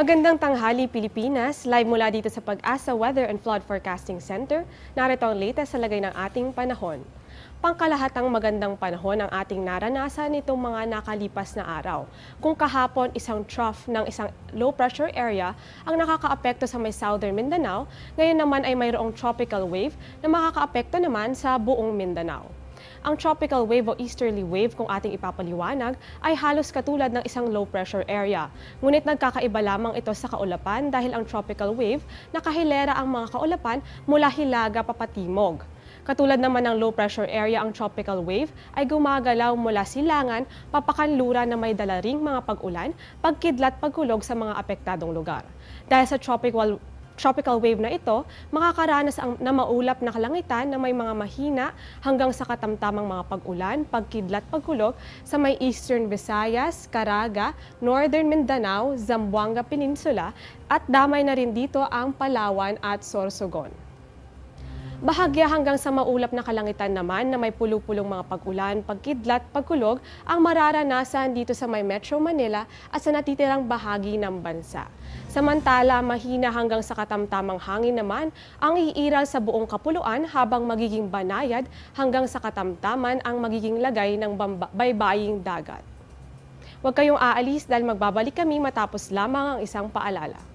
Magandang tanghali Pilipinas, live mula dito sa Pag-asa Weather and Flood Forecasting Center. Narito ang latest sa lagay ng ating panahon. Pangkalahatang magandang panahon ang ating naranasan nitong mga nakalipas na araw. Kung kahapon isang trough ng isang low pressure area ang nakakaapekto sa may southern Mindanao, ngayon naman ay mayroong tropical wave na makakaapekto naman sa buong Mindanao. Ang tropical wave o easterly wave kung ating ipapaliwanag ay halos katulad ng isang low pressure area. Ngunit nagkakaiba lamang ito sa kaulapan dahil ang tropical wave nakahilera ang mga kaulapan mula hilaga papatimog. Katulad naman ng low pressure area, ang tropical wave ay gumagalaw mula silangan papakanluran na may dala ring mga pag-ulan, pagkidlat, pagkulog sa mga apektadong lugar. Dahil sa tropical wave na ito, makakaranas na maulap na kalangitan na may mga mahina hanggang sa katamtamang mga pag-ulan, pagkidlat, pagkulog sa may Eastern Visayas, Caraga, Northern Mindanao, Zamboanga Peninsula at damay na rin dito ang Palawan at Sorsogon. Bahagya hanggang sa maulap na kalangitan naman na may pulo-pulong mga pag-ulan, pagkidlat, pagkulog ang mararanasan dito sa may Metro Manila at sa natitirang bahagi ng bansa. Samantala, mahina hanggang sa katamtamang hangin naman ang iiral sa buong kapuluan habang magiging banayad hanggang sa katamtaman ang magiging lagay ng baybaying dagat. Huwag kayong aalis dahil magbabalik kami matapos lamang ang isang paalala.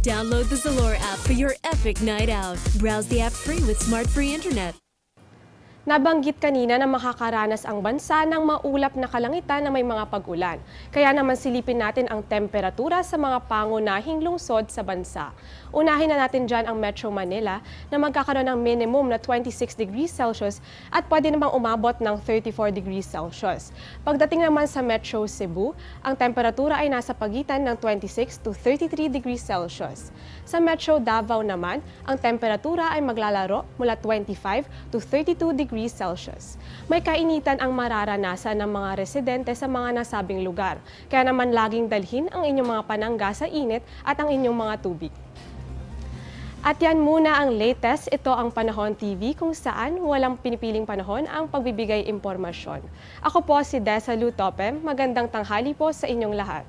Download the Zalora app for your epic night out. Browse the app free with smart free internet. Nabanggit kanina na makakaranas ang bansa ng maulap na kalangitan na may mga pag-ulan. Kaya naman silipin natin ang temperatura sa mga pangunahing lungsod sa bansa. Unahin na natin dyan ang Metro Manila na magkakaroon ng minimum na 26 degrees Celsius at pwede namang umabot ng 34 degrees Celsius. Pagdating naman sa Metro Cebu, ang temperatura ay nasa pagitan ng 26 to 33 degrees Celsius. Sa Metro Davao naman, ang temperatura ay maglalaro mula 25 to 32 degrees Celsius. May kainitan ang mararanasan ng mga residente sa mga nasabing lugar. Kaya naman laging dalhin ang inyong mga panangga sa init at ang inyong mga tubig. At yan muna ang latest. Ito ang Panahon TV kung saan walang pinipiling panahon ang pagbibigay impormasyon. Ako po si Desa Lutopem. Magandang tanghali po sa inyong lahat.